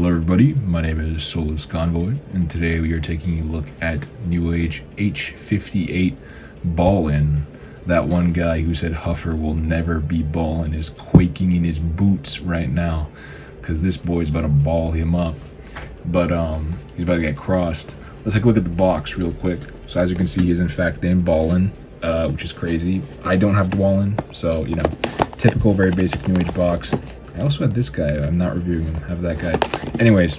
Hello everybody, my name is Soulless Convoy, and today we are taking a look at Newage H58 Ballin. That one guy who said Huffer will never be ballin' is quaking in his boots right now, because this boy's about to ball him up. But he's about to get crossed. Let's take a look at the box real quick. So as you can see, he is in fact named Ballin, which is crazy. I don't have Ballin, so you know, typical, very basic Newage box. I also had this guy. I'm not reviewing him. I have that guy. Anyways,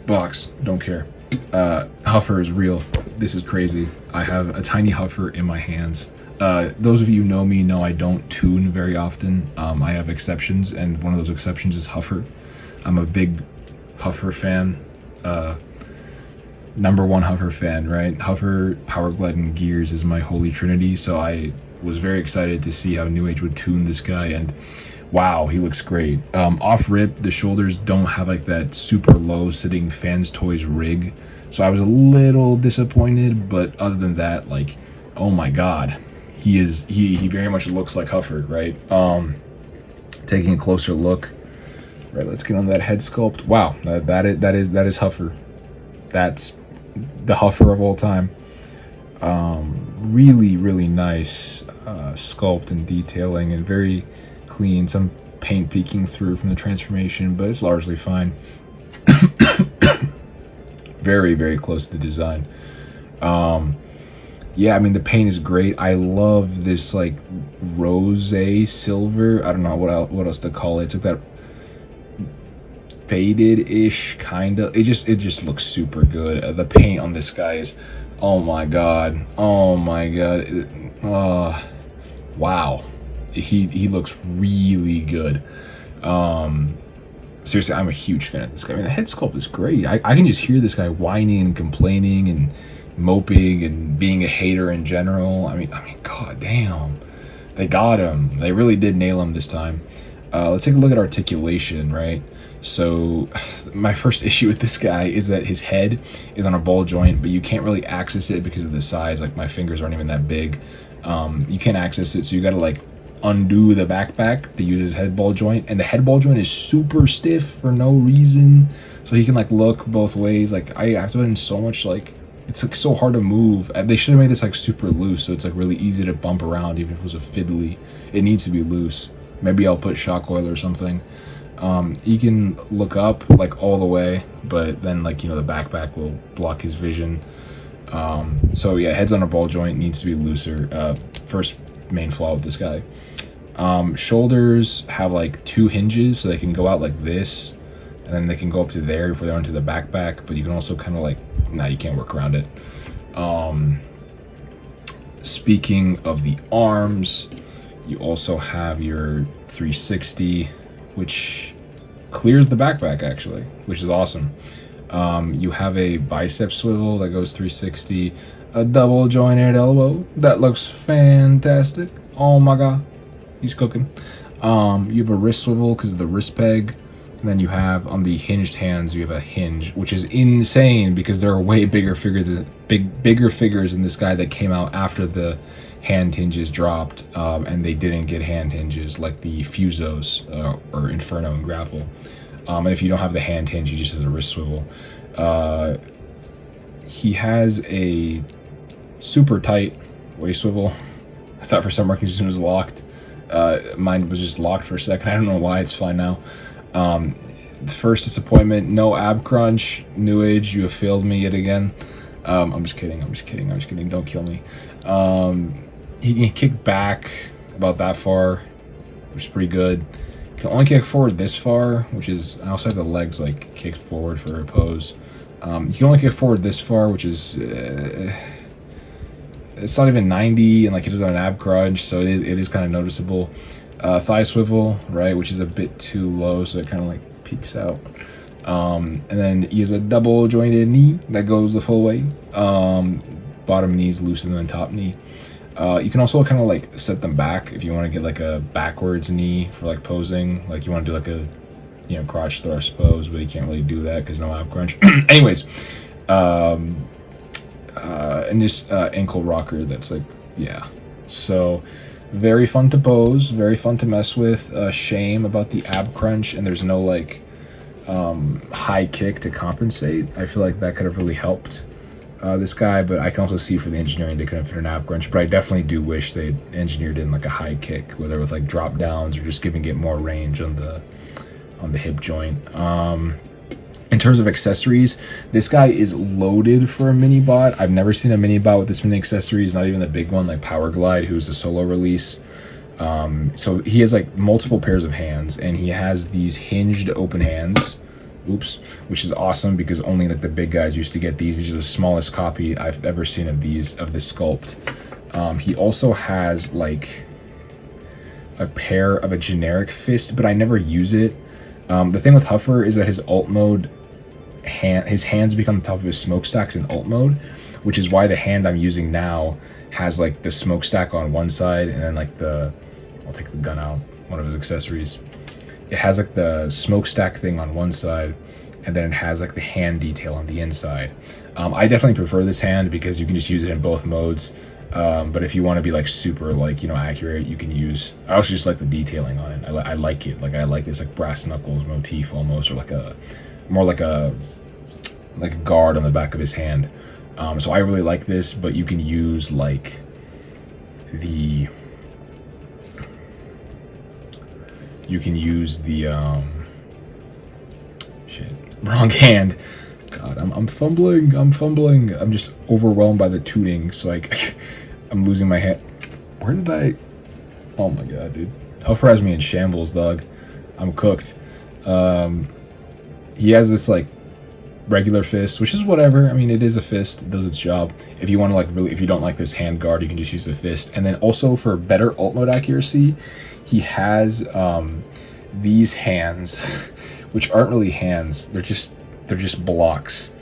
box. Don't care. Huffer is real. This is crazy. I have a tiny Huffer in my hands. Those of you who know me know I don't tune very often. I have exceptions, and one of those exceptions is Huffer. I'm a big Huffer fan. Number one Huffer fan, right? Huffer, Powerglide, and Gears is my holy trinity, so I was very excited to see how Newage would tune this guy, and wow, he looks great. Off rip, the shoulders don't have like that super low sitting Fans Toys rig, so I was a little disappointed, but other than that, like, oh my god, he very much looks like Huffer, right? Taking a closer look, right, let's get on that head sculpt. Wow, that is Huffer. That's the Huffer of all time. Really nice sculpt and detailing, and very clean. Some paint peeking through from the transformation, but it's largely fine. Very close to the design. Yeah, I mean, the paint is great. I love this like rose silver. I don't know what else to call it. It's like that faded-ish kind of. It just looks super good. The paint on this guy is, oh my god, wow. He looks really good. Seriously, I'm a huge fan of this guy. I mean, the head sculpt is great. I can just hear this guy whining and complaining and moping and being a hater in general. I mean, god damn, they got him. They really did nail him this time. Let's take a look at articulation, right? So my first issue with this guy is that his head is on a ball joint, but you can't really access it because of the size. Like, my fingers aren't even that big. You can't access it, so you gotta like undo the backpack to use his head ball joint, and the head ball joint is super stiff for no reason, so he can like look both ways. Like, I have to put in so much, like, it's like so hard to move. They should have made this like super loose, so it's like really easy to bump around. Even if it was a fiddly, it needs to be loose. Maybe I'll put shock oil or something. He can look up like all the way, but then, like, you know, the backpack will block his vision. So yeah, heads on a ball joint, needs to be looser. First main flaw with this guy. Shoulders have like two hinges, so they can go out like this, and then they can go up to there before they're onto the backpack, but you can also kind of like, you can't work around it. Speaking of the arms, you also have your 360, which clears the backpack actually, which is awesome. You have a bicep swivel that goes 360, a double jointed elbow that looks fantastic. Oh my god, he's cooking. You have a wrist swivel because of the wrist peg, and then you have on the hinged hands, you have a hinge, which is insane because there are way bigger figures in this guy that came out after the hand hinges dropped, and they didn't get hand hinges like the Fusos or Inferno and Grapple. And if you don't have the hand hinge, you just have a wrist swivel. He has a super tight waist swivel. I thought for some reason it was locked. Mine was just locked for a second. I don't know why. It's fine now. First disappointment, no ab crunch. Newage, you have failed me yet again. I'm just kidding. Don't kill me. He can kick back about that far, which is pretty good. Can only kick forward this far, which is, I also have the legs like kicked forward for a pose. You can only kick forward this far, which is it's not even 90, and like, it doesn't have an ab crunch, so it is kind of noticeable. Thigh swivel, right, which is a bit too low, so it kind of like peeks out. And then he has a double jointed knee that goes the full way. Bottom knee is looser than the top knee. You can also kind of like set them back if you want to get like a backwards knee for like posing. Like, you want to do like a, you know, crotch thrust pose, but you can't really do that because no ab crunch. Anyways, and this ankle rocker that's like, yeah. So very fun to pose, very fun to mess with. Shame about the ab crunch, and there's no like high kick to compensate. I feel like that could have really helped this guy, but I can also see for the engineering they couldn't fit an ab crunch. But I definitely do wish they engineered in like a high kick, whether with like drop downs or just giving it more range on the hip joint. In terms of accessories, this guy is loaded for a mini bot. I've never seen a mini bot with this many accessories, not even the big one like Power Glide, who's a solo release. So he has like multiple pairs of hands, and he has these hinged open hands. Oops, which is awesome because only like the big guys used to get these. These are the smallest copy I've ever seen of this sculpt. He also has like a pair of a generic fist, but I never use it. The thing with Huffer is that his alt mode his hands become the top of his smokestacks in alt mode, which is why the hand I'm using now has like the smokestack on one side, and then like I'll take the gun out, one of his accessories. It has like the smokestack thing on one side, and then it has like the hand detail on the inside. I definitely prefer this hand because you can just use it in both modes. But if you want to be like super like, you know, accurate, you can use, I also just like the detailing on it. I like it. Like I like this like brass knuckles motif almost, or like a more like a guard on the back of his hand. So I really like this, but you can use like the shit, wrong hand. God, I'm fumbling. I'm just overwhelmed by the tooting, so like I'm losing my hand. Where did I? Oh my god, dude. Huffer has me in shambles, dog. I'm cooked. He has this like regular fist, which is whatever. I mean, it is a fist. It does its job. If you want to like really, if you don't like this hand guard, you can just use the fist. And then also for better alt mode accuracy, he has these hands, which aren't really hands. They're just blocks.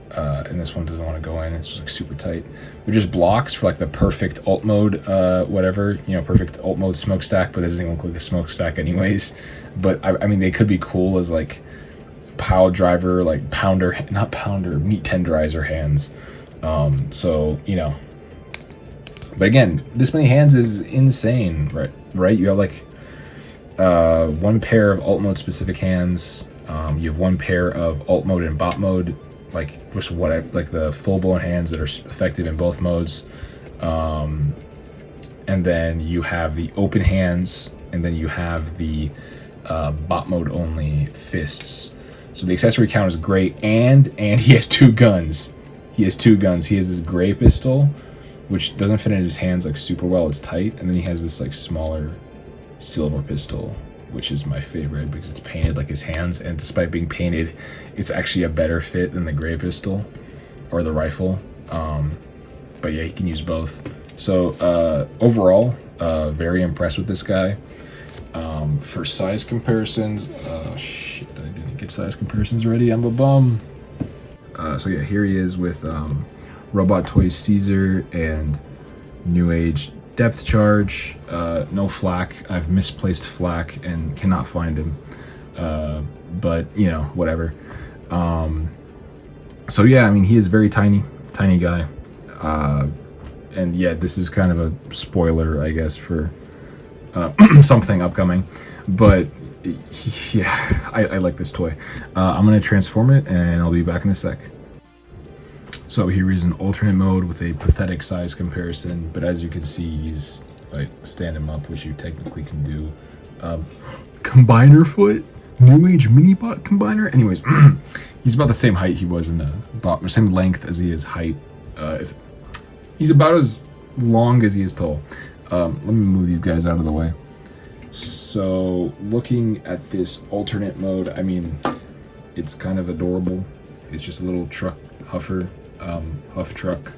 And this one doesn't want to go in. It's just like super tight. They're just blocks for like the perfect alt mode, whatever, you know, perfect alt mode smokestack, but it doesn't even look like a smokestack anyways. But I mean, they could be cool as like pow driver, like not pounder, meat tenderizer hands. So, you know, but again, this many hands is insane, right? You have like one pair of alt mode specific hands. You have one pair of alt mode and bot mode, like just like the full blown hands that are effective in both modes. And then you have the open hands, and then you have the bot mode only fists. So the accessory count is great, and he has two guns. He has this gray pistol, which doesn't fit in his hands like super well. It's tight, and then he has this like smaller silver pistol, which is my favorite because it's painted like his hands, and despite being painted, it's actually a better fit than the gray pistol or the rifle. But yeah, he can use both. So overall, very impressed with this guy. For size comparisons, shit, I didn't get size comparisons ready. I'm a bum. So yeah, here he is with Robot Toys Caesar and Newage depth charge. No flak. I've misplaced flak and cannot find him. But you know, whatever. So yeah, I mean, he is a very tiny guy. And yeah, this is kind of a spoiler, I guess, for something upcoming. But yeah, I like this toy. I'm gonna transform it, and I'll be back in a sec. So here is an alternate mode with a pathetic size comparison, but as you can see, he's, if I stand him up, which you technically can do, combiner foot, Newage mini bot combiner. Anyways, he's about the same height he was in the bot, same length as he is height. He's about as long as he is tall. Let me move these guys out of the way. So looking at this alternate mode, I mean, it's kind of adorable. It's just a little truck Huffer, Huff truck.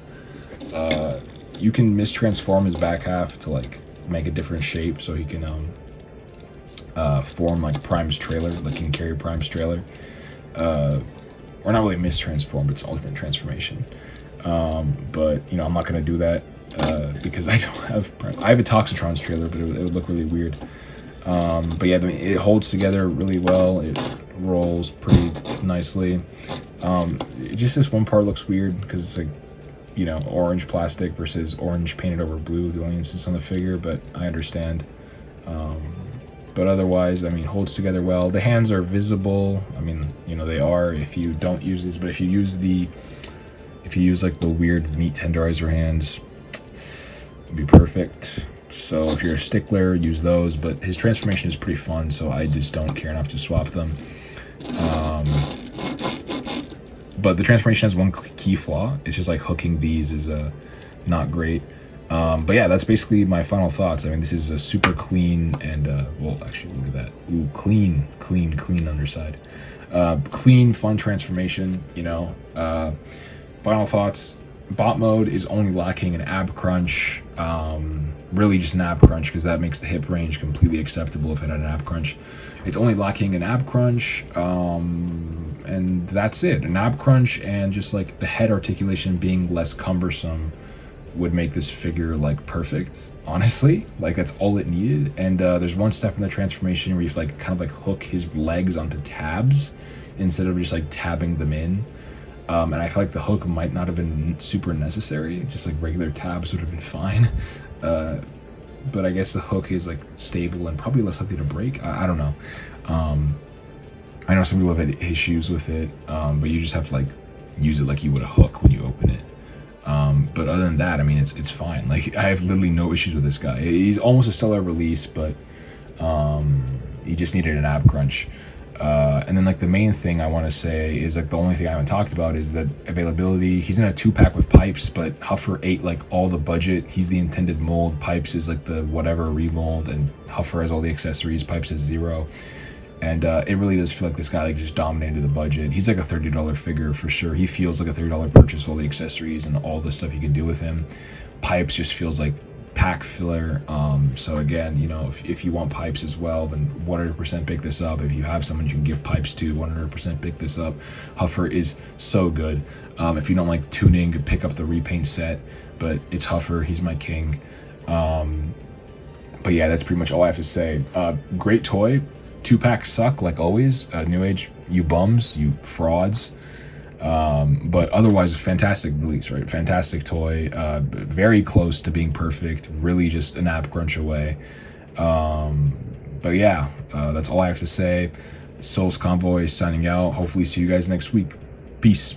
You can mistransform his back half to like make a different shape, so he can form like Prime's trailer, like can carry Prime's trailer. Or not really mistransform, but it's alternate transformation. But you know, I'm not gonna do that because I don't have Prime. I have a Toxitron's trailer, but it would look really weird. But yeah, I mean, it holds together really well. It rolls pretty nicely. Just this one part looks weird because it's like, you know, orange plastic versus orange painted over blue, the only instance on the figure, but I understand. But otherwise, I mean, holds together well. The hands are visible. I mean, you know, they are if you don't use these, but if you use like the weird meat tenderizer hands, it'd be perfect. So if you're a stickler, use those, but his transformation is pretty fun, so I just don't care enough to swap them. But the transformation has one key flaw. It's just like hooking these is not great. But yeah, that's basically my final thoughts. I mean, this is a super clean and, well, actually, look at that. Ooh, clean underside. Clean, fun transformation, you know. Final thoughts. Bot mode is only lacking an ab crunch. Really just an ab crunch, because that makes the hip range completely acceptable if it had an ab crunch. It's only lacking an ab crunch, and that's it. An ab crunch and just like the head articulation being less cumbersome would make this figure like perfect, honestly. Like that's all it needed. And there's one step in the transformation where you have to like kind of like hook his legs onto tabs instead of just like tabbing them in. And I feel like the hook might not have been super necessary. Just like regular tabs would have been fine. But I guess the hook is like stable and probably less likely to break. I don't know. I know some people have had issues with it, but you just have to like use it like you would a hook when you open it. But other than that, I mean, it's fine. Like I have literally no issues with this guy. He's almost a stellar release, but he just needed an ab crunch. And then like the main thing I want to say is like the only thing I haven't talked about is that availability. He's in a 2-pack with Pipes, but Huffer ate like all the budget. He's the intended mold. Pipes is like the whatever remold, and Huffer has all the accessories. Pipes has 0. And it really does feel like this guy like just dominated the budget. He's like a $30 figure for sure. He feels like a $30 purchase, all the accessories and all the stuff you can do with him. Pipes just feels like pack filler. So again, you know, if you want Pipes as well, then 100% pick this up. If you have someone you can give Pipes to, 100% pick this up. Huffer is so good. If you don't like tuning, pick up the repaint set, but it's Huffer. He's my king. But yeah, that's pretty much all I have to say. Great toy. 2-packs suck like always. Newage, you bums, you frauds. But otherwise, a fantastic release, right? Fantastic toy, very close to being perfect, really just an ab crunch away. But yeah, that's all I have to say. Souls Convoy signing out. Hopefully see you guys next week. Peace.